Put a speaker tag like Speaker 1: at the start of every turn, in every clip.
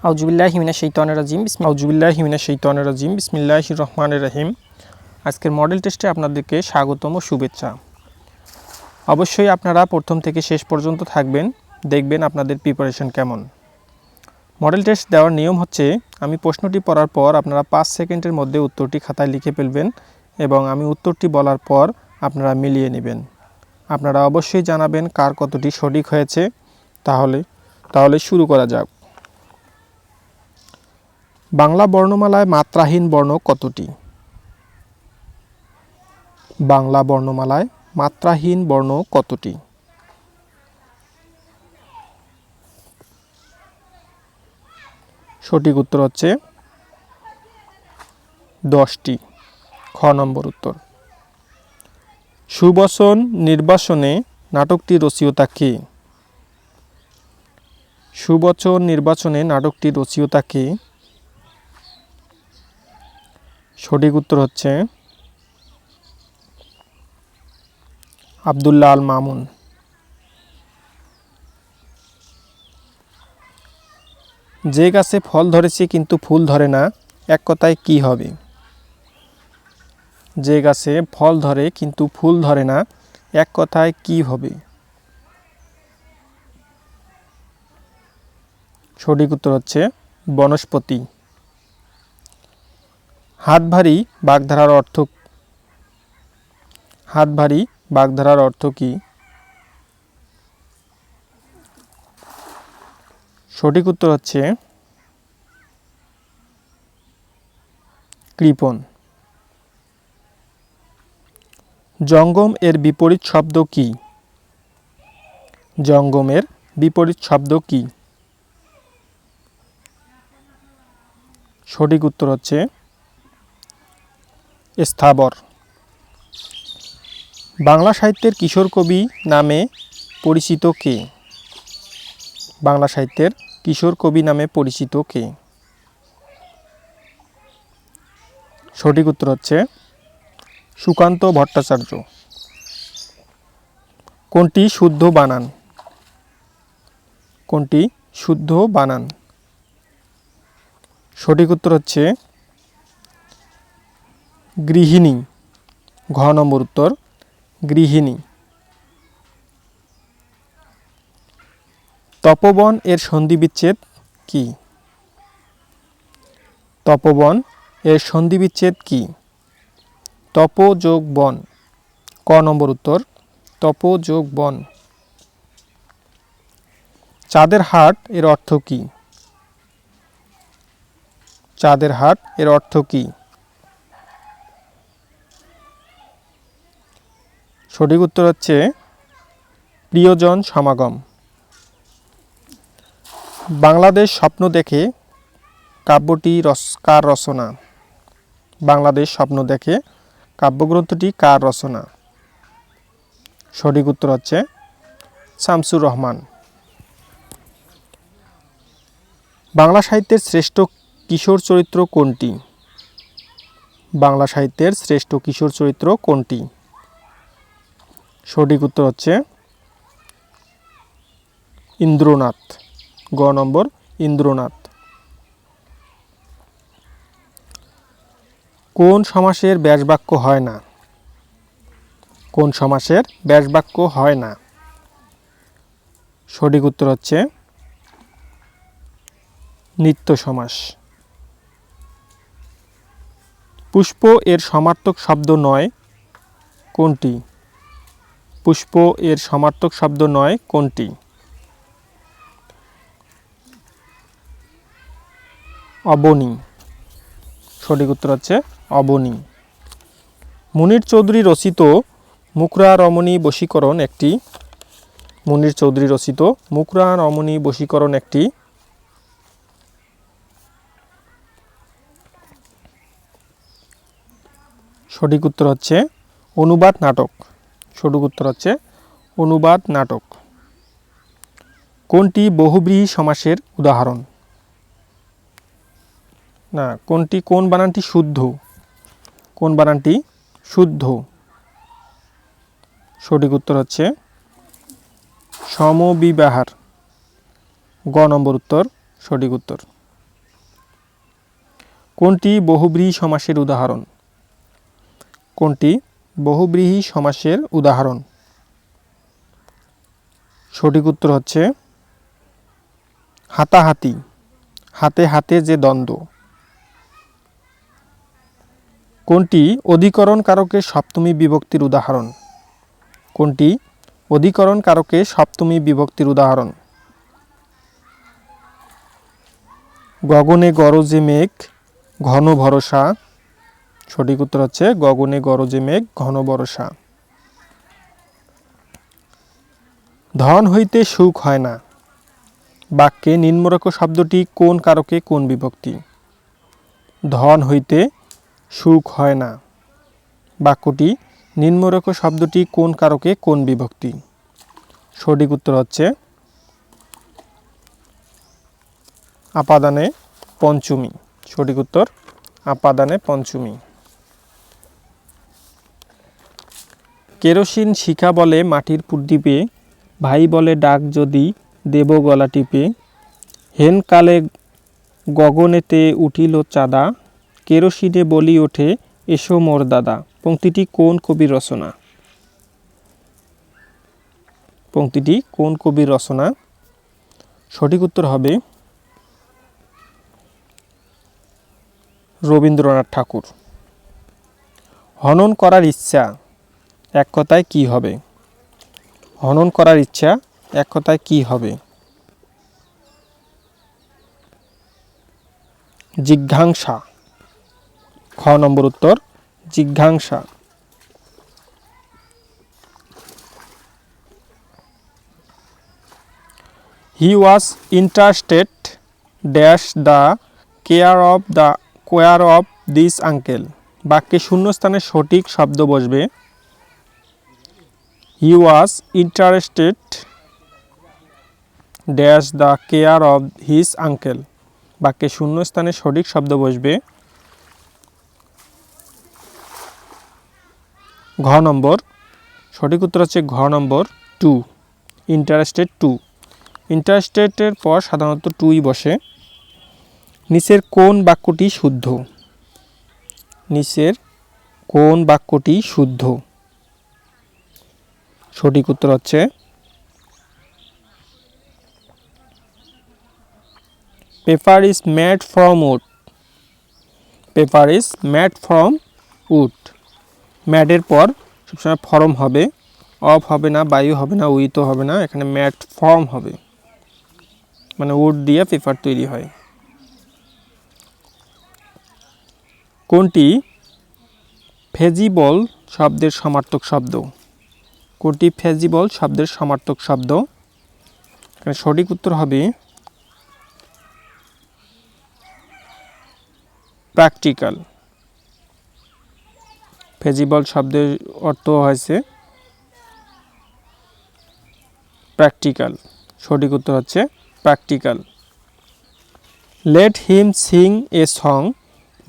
Speaker 1: আউযুবিল্লাহি মিনাশ শাইতানির রাজিম বিসমিল্লাহির রহমানির রহিম। আজকের মডেল টেস্টে আপনাদেরকে স্বাগতম ও শুভেচ্ছা। অবশ্যই আপনারা প্রথম থেকে শেষ পর্যন্ত থাকবেন, দেখবেন আপনাদের প্রিপারেশন কেমন। মডেল টেস্ট দেওয়ার নিয়ম হচ্ছে, আমি প্রশ্নটি পড়ার পর আপনারা 5 সেকেন্ডের মধ্যে উত্তরটি খাতায় লিখে ফেলবেন এবং আমি উত্তরটি বলার পর আপনারা মিলিয়ে নেবেন। আপনারা অবশ্যই জানাবেন কার কতটি সঠিক হয়েছে। তাহলে শুরু করা যাক। বাংলা বর্ণমালায় মাত্রাহীন বর্ণ কতটি? বাংলা বর্ণমালায় মাত্রাহীন বর্ণ কতটি? সঠিক উত্তর হচ্ছে 10টি। খ নম্বর উত্তর। সুবচন নির্বাচনে নাটকটির রচয়িতা কে? সুবচন নির্বাচনে নাটকটির রচয়িতা কে? সঠিক উত্তর হচ্ছে আব্দুল্লাহ আল মামুন। যে গাছে ফল ধরেছে কিন্তু ফুল ধরে না, এক কথায় কি হবে? যে গাছে ফল ধরে কিন্তু ফুল ধরে না, এক কথায় কি হবে? সঠিক উত্তর হচ্ছে বনস্পতি। হাত ভারী বাগধারার অর্থ কি? সঠিক উত্তর হচ্ছে কৃপণ। জঙ্গম এর বিপরীত শব্দ কি? জঙ্গমের বিপরীত শব্দ কি? সঠিক উত্তর হচ্ছে স্থাবর। বাংলা সাহিত্যের কিশোর কবি নামে পরিচিত কে? বাংলা সাহিত্যের কিশোর কবি নামে পরিচিত কে? সঠিক উত্তর হচ্ছে সুকান্ত ভট্টাচার্য। কোনটি শুদ্ধ বানান? কোনটি শুদ্ধ বানান? সঠিক উত্তর হচ্ছে গৃহিণী। ঘ নম্বর উত্তর গৃহিণী। তপোবন এর সন্ধিবিচ্ছেদ কি? তপোবন এর সন্ধিবিচ্ছেদ কি? তপ যোগ বন। ক নম্বর উত্তর তপ যোগ বন। চাঁদের হাট এর অর্থ কি? চাঁদের হাট এর অর্থ কি? সঠিক উত্তর হচ্ছে প্রিয়জন সমাগম। বাংলাদেশ স্বপ্ন দেখে কাব্যটি কার রচনা? বাংলাদেশ স্বপ্ন দেখে কাব্যগ্রন্থটি কার রচনা? সঠিক উত্তর হচ্ছে শামসুর রহমান। বাংলা সাহিত্যের শ্রেষ্ঠ কিশোর চরিত্র কোনটি? বাংলা সাহিত্যের শ্রেষ্ঠ কিশোর চরিত্র কোনটি? সঠিক উত্তর হচ্ছে ইন্দ্রনাথ। গ নম্বর ইন্দ্রনাথ। কোন সমাসের ব্যাসবাক্য হয় না? কোন সমাসের ব্যাসবাক্য হয় না? সঠিক উত্তর হচ্ছে নিত্য সমাস। পুষ্প এর সমার্থক শব্দ নয় কোনটি? পুষ্প এর সমার্থক শব্দ নয় কোনটি? অবনী। সঠিক উত্তর হচ্ছে অবনী। মুনির চৌধুরী রচিত মুকরা রমণী বশীকরণ একটি। মুনির চৌধুরী রচিত মুকরা রমণী বশীকরণ একটি সঠিক উত্তর হচ্ছে অনুবাদ নাটক। সঠিক উত্তর হচ্ছে অনুবাদ নাটক। কোনটি বহুব্রীহি সমাসের উদাহরণ? না, কোন বানানটি শুদ্ধ? কোন বানানটি শুদ্ধ? সঠিক উত্তর হচ্ছে সমবিবাহার। গ নম্বর উত্তর সঠিক উত্তর। কোনটি বহুব্রীহি সমাসের উদাহরণ? কোনটি বহুব্রীহি সমাসের উদাহরণ? সঠিক উত্তর হচ্ছে হাতাহাতি, হাতে হাতে যে দ্বন্দ্ব। কোনটি অধিকরণ কারকের সপ্তমী বিভক্তির উদাহরণ? কোনটি অধিকরণ কারকের সপ্তমী বিভক্তির উদাহরণ? গগনে গরজে মেঘ ঘন ভরসা। সঠিক উত্তর হচ্ছে গগনে গরজে মেঘ ঘন ভরসা। ধন হইতে সুখ হয় না বাক্যে নিম্নরেখ শব্দটি কোন কারকে কোন বিভক্তি? ধন হইতে সুখ হয় না বাক্যটি নিম্নরেখ শব্দটি কোন কারকে কোন বিভক্তি? সঠিক উত্তর হচ্ছে আপাদানে পঞ্চমী। সঠিক উত্তর আপাদানে পঞ্চমী। কেরোসিন শিখা বলে মাটির পুড্ডিপে, ভাই বলে ডাক যদি দেব গলা টিপে, হেন কালে গগনেতে উঠিল চাঁদা, কেরোসিনে বলি ওঠে এসো মোর দাদা। পংক্তিটি কোন কবির রচনা? পংক্তিটি কোন কবির রচনা? সঠিক উত্তর হবে রবীন্দ্রনাথ ঠাকুর। হনন করার ইচ্ছা এক কথায় কি হবে? হনন করার ইচ্ছা এক কথায় কি হবে? জিজ্ঞাসা। খ নম্বর উত্তর জিজ্ঞাসা। He was interested dash the care of this uncle. বাক্যে শূন্যস্থানে সঠিক শব্দ বসবে। He was interested dash the care of his uncle. বাক্যে শূন্যস্থানে সঠিক শব্দ বসবে ঘ নম্বর। সঠিক উত্তর হচ্ছে ঘ নম্বর টু, ইন্টারেস্টেড টু। ইন্টারেস্টেডের পর সাধারণত টুই বসে। নিচের কোন বাক্যটি শুদ্ধ? নিচের কোন বাক্যটি শুদ্ধ? সঠিক উত্তর হচ্ছে paper is made from wood. Paper is made from wood. ম্যাডের পর সবসময় ফর্ম হবে, অফ হবে না, বায়ু হবে না, উইতো হবে না, এখানে ম্যাড ফর্ম হবে, মানে উড দিয়ে পেপার তৈরি হয়। কোনটি ফেজিবল শব্দের সমার্থক শব্দ? কোনটি ফেজিবল শব্দের সমার্থক শব্দ? এখানে সঠিক উত্তর হবে প্র্যাকটিক্যাল। ফেজিবল শব্দের অর্থ হয়েছে প্র্যাকটিক্যাল। সঠিক উত্তর হচ্ছে practical. Let him sing a song.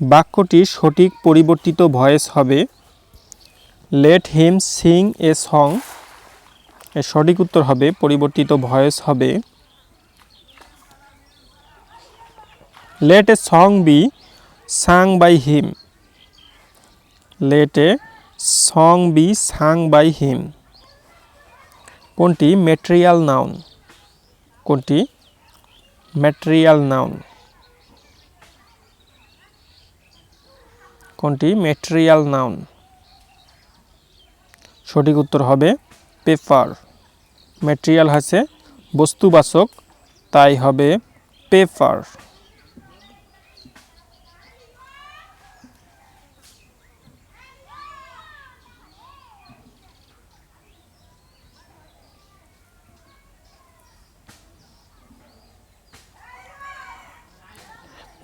Speaker 1: বাক্যটির সঠিক পরিবর্তিত ভয়েস হবে let him sing a song. এর সঠিক উত্তর হবে পরিবর্তিত ভয়েস হবে let a song be sung by him. Let a song be sung by him. কোনটি ম্যাটেরিয়াল নাউন? কোনটি ম্যাটেরিয়াল নাউন? কোনটি ম্যাটেরিয়াল নাউন? সঠিক উত্তর হবে পেপার। ম্যাটেরিয়াল হচ্ছে বস্তুবাচক, তাই হবে paper.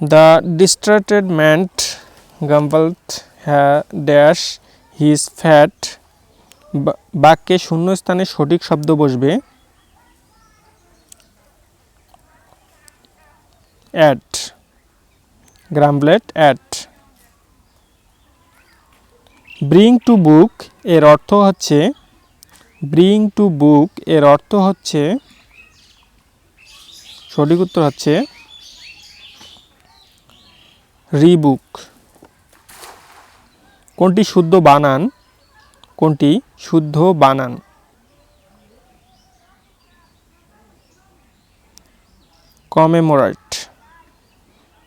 Speaker 1: The distracted man grumbled dash his fat. বাক্যে শূন্যস্থানে সঠিক শব্দ বসবে at, grumbled at. bring to book এর অর্থ হচ্ছে bring to book এর অর্থ হচ্ছে সঠিক উত্তর হচ্ছে রিবুক। কোনটি শুদ্ধ বানান? কোনটি শুদ্ধ বানান? কমেমোরেট।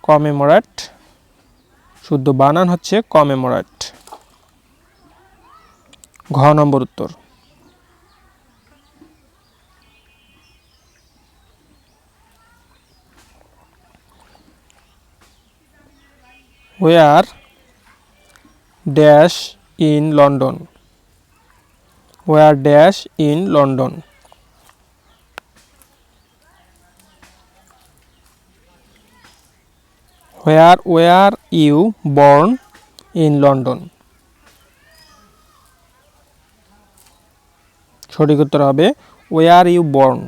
Speaker 1: কমেমোরেট শুদ্ধ বানান হচ্ছে কমেমোরেট। ঘ নম্বর উত্তর। Where dash in London? Where dash in London? Where were you born in London? সঠিক উত্তর হবে where you born।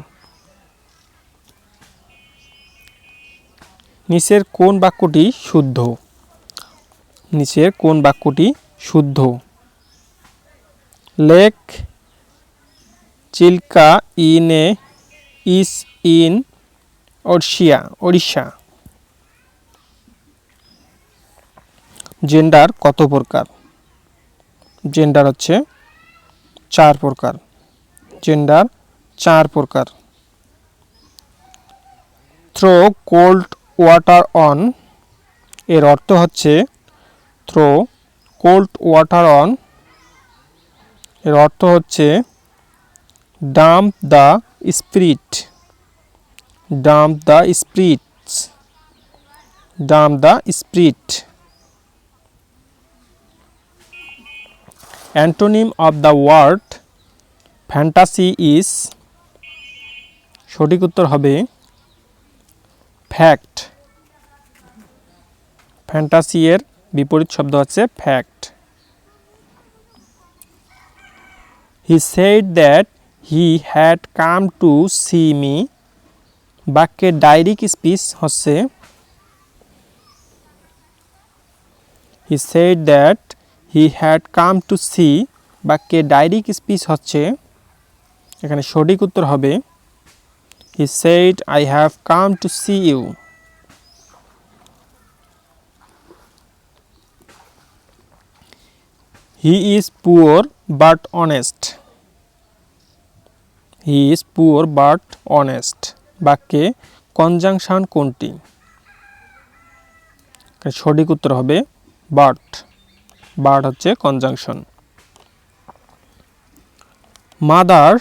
Speaker 1: নিচের কোন বাক্যটি শুদ্ধ? নিচের কোন বাক্যটি শুদ্ধ? Lake Chilka is in Odisha. Gender কত প্রকার? জেন্ডার হচ্ছে 4 প্রকার। জেন্ডার 4 প্রকার। থ্রো কোল্ড ওয়াটার অন এর অর্থ হচ্ছে থ্রো কোল্ড ওয়াটার অন এর অর্থ হচ্ছে damp the spirit. Damp the spirits. Damp the spirit. Antonym of the word fantasy is. সঠিক উত্তর হবে ফ্যাক্ট। ফ্যান্টাসি এর বিপরীত শব্দ হচ্ছে fact. He said that he had come to see me বাক্যের ডাইরেক্ট স্পিচ হচ্ছে he said that he had come to see বাক্যের ডাইরেক্ট স্পিচ হচ্ছে এখানে সঠিক উত্তর হবে he said I have come to see you. He is poor but honest. He is poor but honest বাক্যে conjunction কোনটি? সঠিক উত্তর হবে বাট। বাট হচ্ছে কনজাংশন। মাদার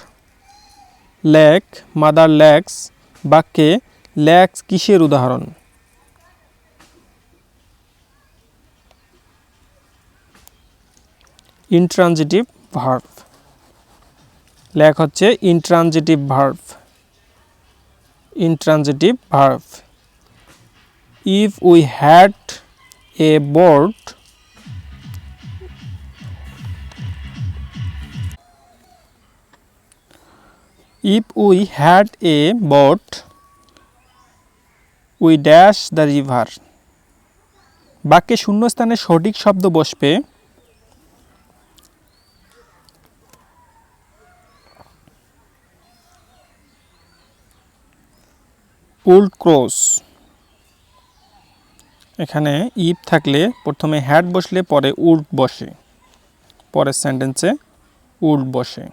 Speaker 1: ল্যাক্স বাক্যে ল্যাক্স কিসের উদাহরণ? Intransitive verb. ল্যাক হচ্ছে intransitive verb. Intransitive verb. If we had a boat If we had a boat, we dash the river. বাক্যে শূন্যস্থানে সঠিক শব্দ বসবে উড ক্রস। এখানে ইফ থাকলে প্রথমে হ্যাড বসলে পরে উড বসে, পরের সেন্টেন্সে উড বসে।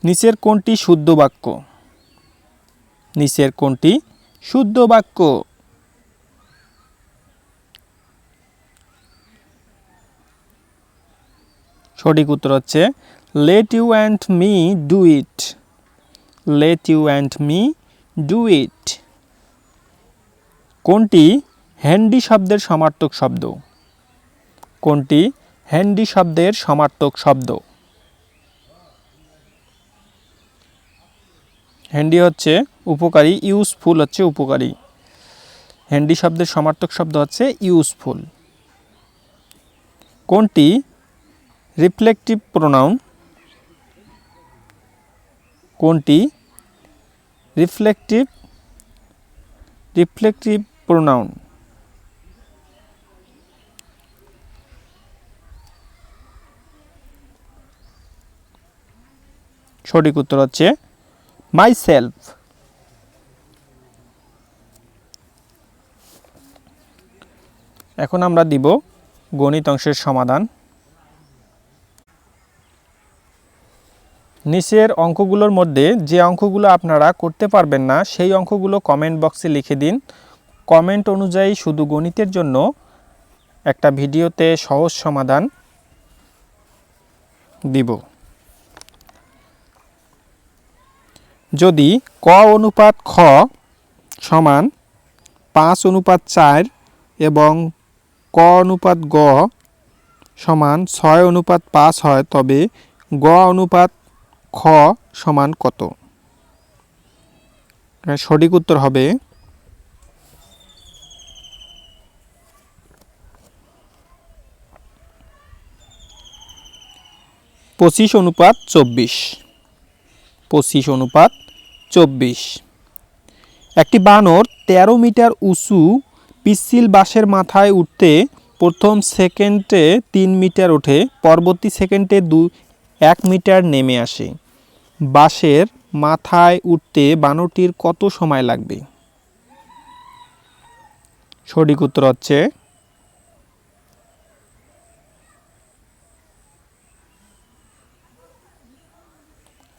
Speaker 1: নিচের কোনটি শুদ্ধ বাক্য? নিচের কোনটি শুদ্ধ বাক্য? সঠিক উত্তর হচ্ছে let you and me do it. Let you and me do it. কোনটি হ্যান্ডি শব্দের সমার্থক শব্দ? কোনটি হ্যান্ডি শব্দের সমার্থক শব্দ? হ্যান্ডি হচ্ছে উপকারী, ইউজফুল হচ্ছে উপকারী। হ্যান্ডি শব্দের সমার্থক শব্দ হচ্ছে ইউজফুল। কোনটি রিফ্লেকটিভ প্রোনাউন? কোনটি রিফ্লেকটিভ প্রোনাউন? সঠিক উত্তর হচ্ছে মাইসেলফ। এখন আমরা দিব গণিত অংশের সমাধান। নিচের অঙ্কগুলোর মধ্যে যে অঙ্কগুলো আপনারা করতে পারবেন না সেই অঙ্কগুলো কমেন্ট বক্সে লিখে দিন। কমেন্ট অনুযায়ী শুধু গণিতের জন্য একটা ভিডিওতে সহজ সমাধান দিব। যদি ক অনুপাত খ সমান 5:4 এবং ক অনুপাত গ সমান 6:5 হয়, তবে গ অনুপাত খ সমান কত? সঠিক উত্তর হবে 25:24। 25:24। একটি বানর 13 মিটার উঁচু পিচ্ছিল বাঁশের মাথায় উঠতে প্রথম সেকেন্ডে 3 মিটার ওঠে, পরবর্তী সেকেন্ডে 1 মিটার নেমে আসে। বাঁশের মাথায় উঠতে বানরটির কত সময় লাগবে? সঠিক উত্তর হচ্ছে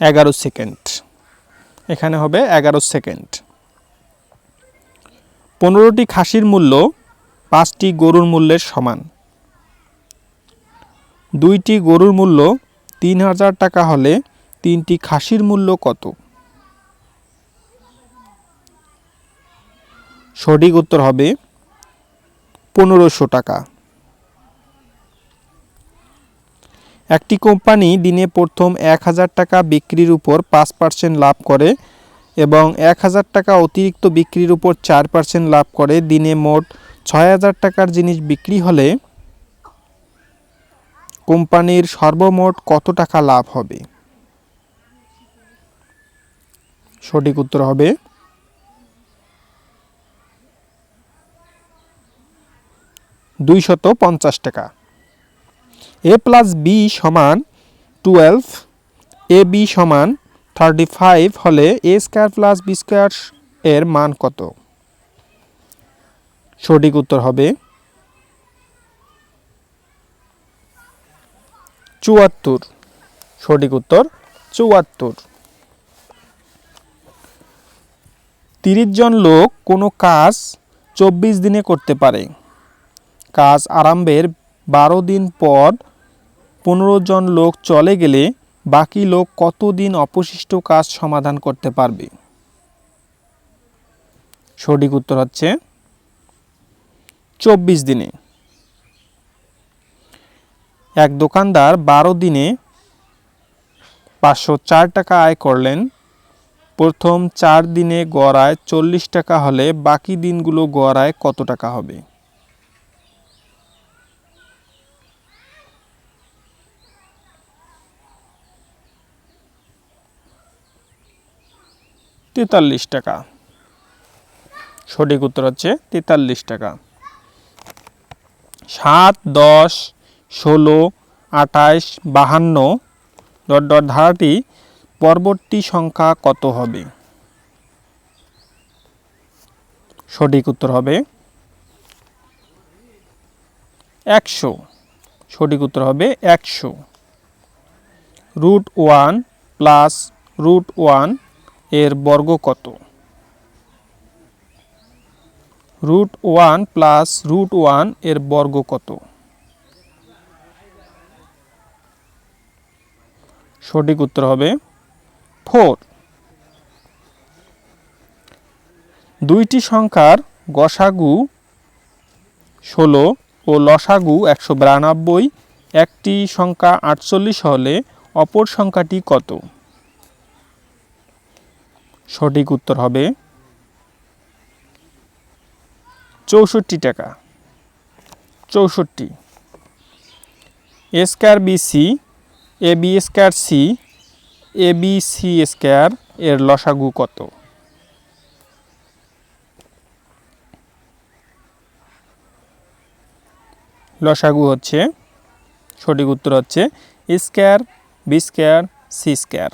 Speaker 1: 11 সেকেন্ড। এখানে হবে 11 সেকেন্ড। 15টি খাসির মূল্য 5টি গরুর মূল্যের সমান। 2টি গরুর মূল্য 3000 টাকা হলে 3টি খাসির মূল্য কত? সঠিক উত্তর হবে 1500 টাকা। একটি কোম্পানি দিনে প্রথম 1000 টাকা বিক্রির উপর 5% লাভ করে এবং 1000 টাকা অতিরিক্ত বিক্রির উপর 4% লাভ করে। দিনে মোট 6000 টাকার জিনিস বিক্রি হলে কোম্পানির সর্বমোট কত টাকা লাভ হবে? সঠিক উত্তর হবে 250 টাকা। a প্লাস বি সমান 12, এ বি সমান 35 হলে a square plus b square এর মান কত? সঠিক উত্তর হবে 74। সঠিক উত্তর 74। 30 জন লোক কোনো কাজ 24 দিনে করতে পারে। কাজ আরম্ভের 12 দিন পর 15 জন লোক চলে গেলে বাকি লোক কতদিন অবশিষ্ট কাজ সমাধান করতে পারবে? সঠিক উত্তর হচ্ছে 24 দিনে। এক দোকানদার 12 দিনে 504 টাকা আয় করলেন। প্রথম 4 দিনে গড় আয় 40 টাকা হলে বাকি দিনগুলো গড় আয় কত টাকা হবে? তেতাল্লিশ টাকা। সঠিক উত্তর হচ্ছে 43 টাকা। 7, 10, 16, 28, 52 ধারাটি পরবর্তী সংখ্যা কত হবে? সঠিক উত্তর হবে 100। সঠিক উত্তর হবে 100। √1 প্লাস √1 এর বর্গ কত? √1 প্লাস √1 এর বর্গ কত? সঠিক উত্তর হবে 4। দুইটি সংখ্যার গসাগু 16 ও লসাগু 192, একটি সংখ্যা 48 হলে অপর সংখ্যাটি কত? সঠিক উত্তর হবে 64 টাকা। 64। a square bc a b square c a b c square এর লসাগু কত? লসাগু হচ্ছে, সঠিক উত্তর হচ্ছে a square b square c square.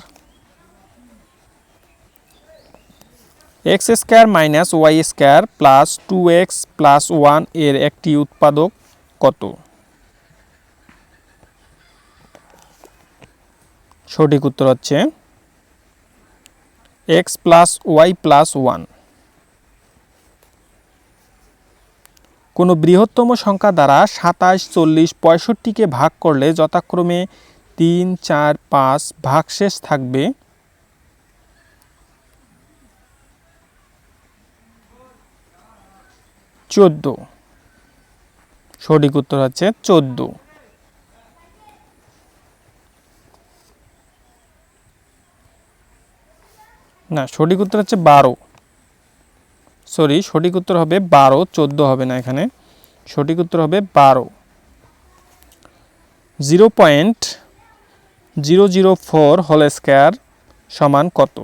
Speaker 1: X square minus y square plus 2x plus 1 এর একটি উৎপাদক কত? সঠিক উত্তর হচ্ছে x প্লাস ওয়াই প্লাস 1। কোনো বৃহত্তম সংখ্যা দ্বারা 27, 40, 65কে ভাগ করলে যথাক্রমে 3, 4, 5 ভাগশেষ থাকবে। চোদ্দ। সঠিক উত্তর হচ্ছে 14। না, সঠিক উত্তর হচ্ছে 12। সরি, সঠিক উত্তর হবে 12, 14 হবে না এখানে, সঠিক উত্তর হবে 12। 0.004 হোল স্কয়ার সমান কত?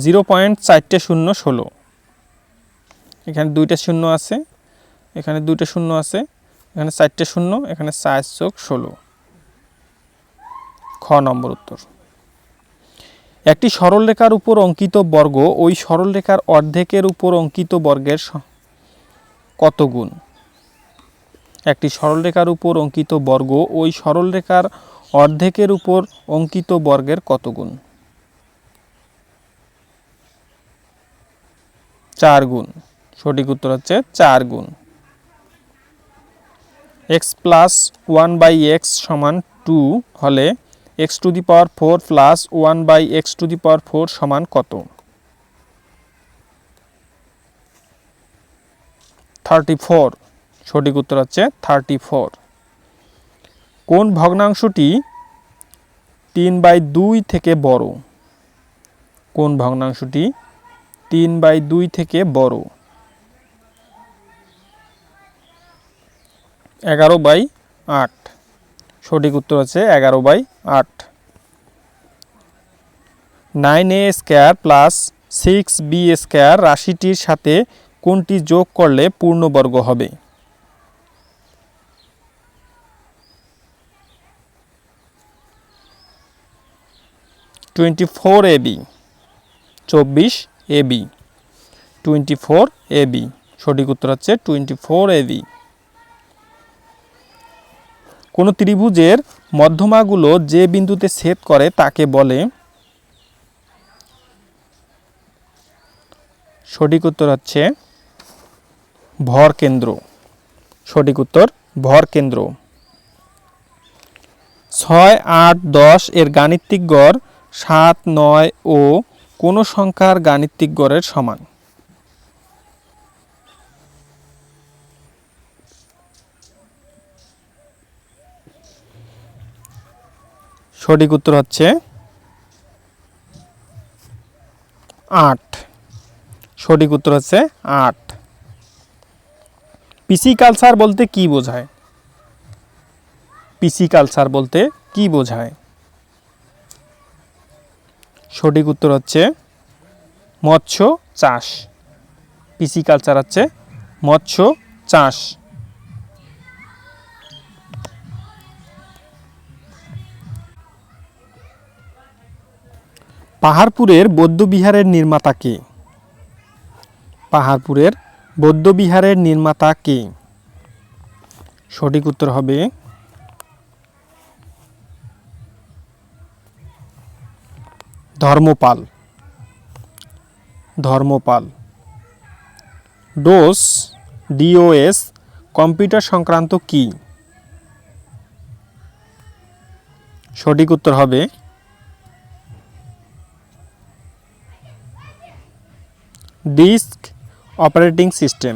Speaker 1: 0.4016। এখানে 2টা শূন্য আছে, এখানে 2টা শূন্য আছে, এখানে 4টে শূন্য, এখানে 4 যোগ 16। খ নম্বর উত্তর। একটি সরলরেখার উপর অঙ্কিত বর্গ ওই সরলরেখার অর্ধেকের উপর অঙ্কিত বর্গের কত গুণ? একটি সরলরেখার উপর অঙ্কিত বর্গ ওই সরলরেখার অর্ধেকের উপর অঙ্কিত বর্গের কত গুণ? 4 গুণ। সঠিক উত্তর হচ্ছে 4 গুণ। x প্লাস 1/x সমান 2 হলে x to the power 4 plus 1/x to the power 4 সমান কত? 34। সঠিক উত্তর হচ্ছে 34। কোন ভগ্নাংশটি 3/2 থেকে বড়? কোন ভগ্নাংশটি 3/2 থেকে বড়? 11/8। সঠিক উত্তর হচ্ছে 11/8। 9a square plus 6b square রাশিটির সাথে কোনটি যোগ করলে পূর্ণবর্গ হবে? 24ab। 24ab। 24ab। সঠিক উত্তর হচ্ছে 24ab। কোন ত্রিভুজের মধ্যমাগুলো যে বিন্দুতে ছেদ করে তাকে বলে? সঠিক উত্তর হচ্ছে ভর কেন্দ্র। সঠিক উত্তর ভর কেন্দ্র। 6, 8, 10 এর গাণিতিক গড় 7, 9 ও কোন সংখ্যার গাণিতিক গড়ের সমান? সঠিক উত্তর হচ্ছে 8। সঠিক উত্তর হচ্ছে 8। পিসিকালচার বলতে কি বোঝায়? পিসিকালচার বলতে কি বোঝায়? সঠিক উত্তর হচ্ছে মৎস্য চাষ। পিসিকালচার হচ্ছে মৎস্য চাষ। পাহাড়পুরের বৌদ্ধবিহারের নির্মাতা কে? পাহাড়পুরের বৌদ্ধবিহারের নির্মাতা কে? সঠিক উত্তর হবে ধর্মপাল। ধর্মপাল। DOS কম্পিউটার সংক্রান্ত কি? সঠিক উত্তর হবে disk operating system.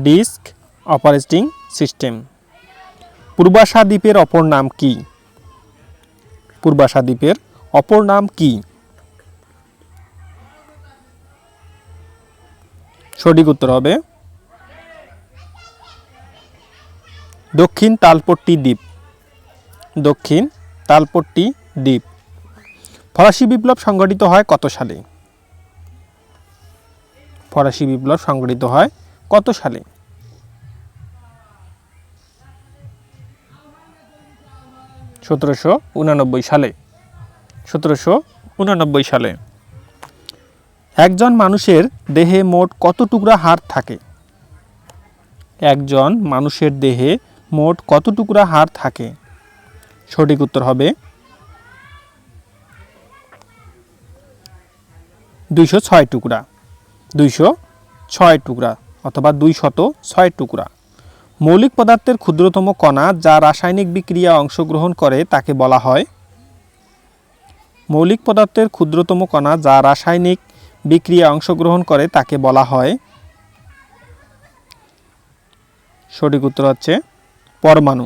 Speaker 1: Disk operating system. Purbasha দ্বীপের অপর নাম কি? পূর্বাশা দ্বীপের অপর নাম কি? সঠিক উত্তর হবে দক্ষিণ তালপট্টি দ্বীপ। দক্ষিণ তালপট্টি দ্বীপ। ফরাসি বিপ্লব সংঘটিত হয় কত সালে? ফরাসি বিপ্লব সংঘটিত হয় কত সালে? 1789 সালে। 1789 1989 সালে। একজন মানুষের দেহে মোট কত টুকরা হাড় থাকে? একজন মানুষের দেহে মোট কত টুকরা হাড় থাকে? সঠিক উত্তর হবে 206 টুকরা। 206 টুকরা অথবা 206 টুকরা। মৌলিক পদার্থের ক্ষুদ্রতম কণা যা রাসায়নিক বিক্রিয়া অংশগ্রহণ করে তাকে বলা হয়? মৌলিক পদার্থের ক্ষুদ্রতম কণা যা রাসায়নিক বিক্রিয়া অংশগ্রহণ করে তাকে বলা হয়? সঠিক উত্তর হচ্ছে পরমাণু।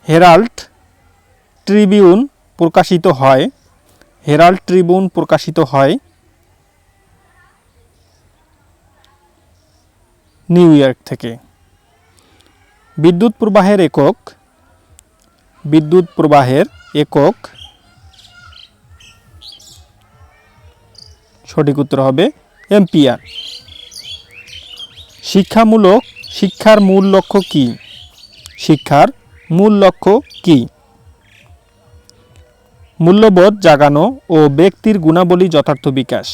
Speaker 1: হেরাল্ড ট্রিবিউন প্রকাশিত হয়? হেরাল্ড ট্রিবিউন প্রকাশিত হয় নিউ ইয়র্ক থেকে। বিদ্যুৎ প্রবাহের একক? বিদ্যুৎ প্রবাহের একক সঠিক উত্তর হবে এম্পিয়ার। শিক্ষার মূল লক্ষ্য কি? শিক্ষার মূল লক্ষ্য কি? মূল্যবোধ জাগানো ও ব্যক্তির গুণাবলী যথার্থ বিকাশ।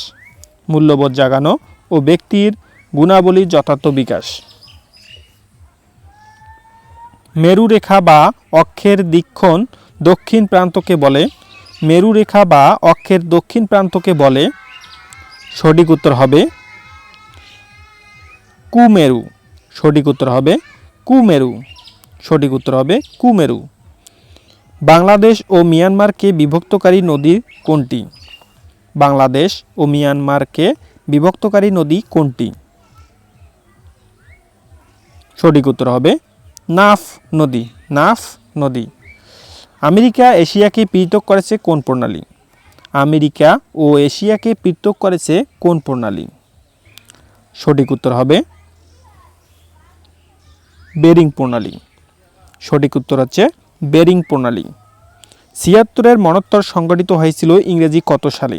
Speaker 1: মূল্যবোধ জাগানো ও ব্যক্তির গুণাবলী যথার্থ বিকাশ। মেরুরেখা বা অক্ষের দিকক্ষণ দক্ষিণ প্রান্তকে বলে? মেরুরেখা বা অক্ষের দক্ষিণ প্রান্তকে বলে? সঠিক উত্তর হবে কুমেরু। সঠিক উত্তর হবে কুমেরু। সঠিক উত্তর হবে কুমেরু। বাংলাদেশ ও মিয়ানমারকে বিভক্তকারী নদী কোনটি? বাংলাদেশ ও মিয়ানমারকে বিভক্তকারী নদী কোনটি? সঠিক উত্তর হবে নাফ নদী। নাফ নদী। আমেরিকা এশিয়াকে পৃথক করেছে কোন প্রণালী? আমেরিকা ও এশিয়াকে পৃথক করেছে কোন প্রণালী? সঠিক উত্তর হবে বেরিং প্রণালী। সঠিক উত্তর হচ্ছে বেরিং প্রণালী। ৭৬-এর মনোত্তর সংগঠিত হয়েছিল ইংরেজি কত সালে?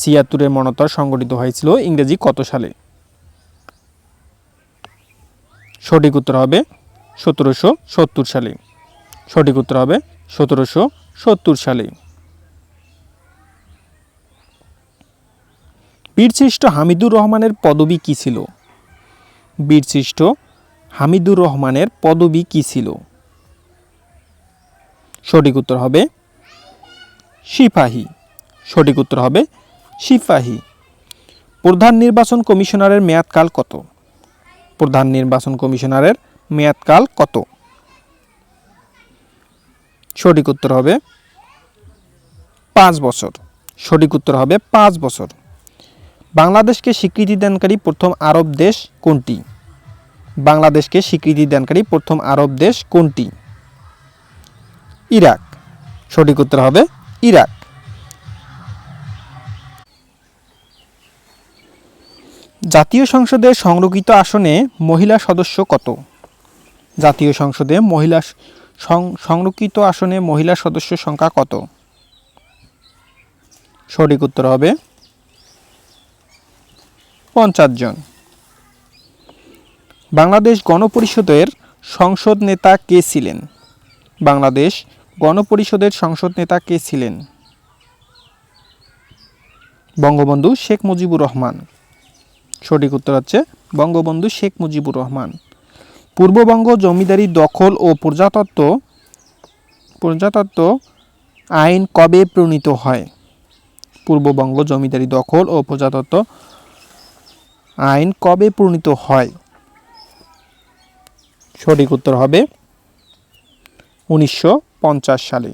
Speaker 1: ৭৬-এর মনোত্তর সংগঠিত হয়েছিল ইংরেজি কত সালে? সঠিক উত্তর হবে ১৭৭০ সালে। সঠিক উত্তর হবে ১৭৭০ সালে। বীরশ্রেষ্ঠ হামিদুর রহমানের পদবী কী ছিল? বীরশ্রেষ্ঠ হামিদুর রহমানের পদবী কী ছিল? সঠিক উত্তর হবে সিপাহী। সঠিক উত্তর হবে সিপাহী। প্রধান নির্বাচন কমিশনারের মেয়াদকাল কত? প্রধান নির্বাচন কমিশনারের মেয়াদকাল কত? সঠিক উত্তর হবে 5 বছর। সঠিক উত্তর হবে 5 বছর। বাংলাদেশকে স্বীকৃতি দানকারী প্রথম আরব দেশ কোনটি? বাংলাদেশকে স্বীকৃতি দানকারী প্রথম আরব দেশ কোনটি? ইরাক। সঠিক উত্তর হবে ইরাক। জাতীয় সংসদের সংরক্ষিত আসনে মহিলা সদস্য কত? জাতীয় সংসদে সংরক্ষিত আসনে মহিলা সদস্য সংখ্যা কত? সঠিক উত্তর হবে 50 জন। বাংলাদেশ গণপরিষদের সংসদ নেতা কে ছিলেন? বাংলাদেশ গণপরিষদের সংসদ নেতা কে ছিলেন? বঙ্গবন্ধু শেখ মুজিবুর রহমান। সঠিক উত্তর হচ্ছে বঙ্গবন্ধু শেখ মুজিবুর রহমান। পূর্ববঙ্গ জমিদারি দখল ও প্রজাতন্ত্র আইন কবে প্রণীত হয়? পূর্ববঙ্গ জমিদারি দখল ও প্রজাতন্ত্র আইন কবে প্রণীত হয়? সঠিক উত্তর হবে 1950 সালে।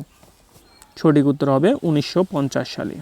Speaker 1: সঠিক উত্তর হবে 1950 সালে।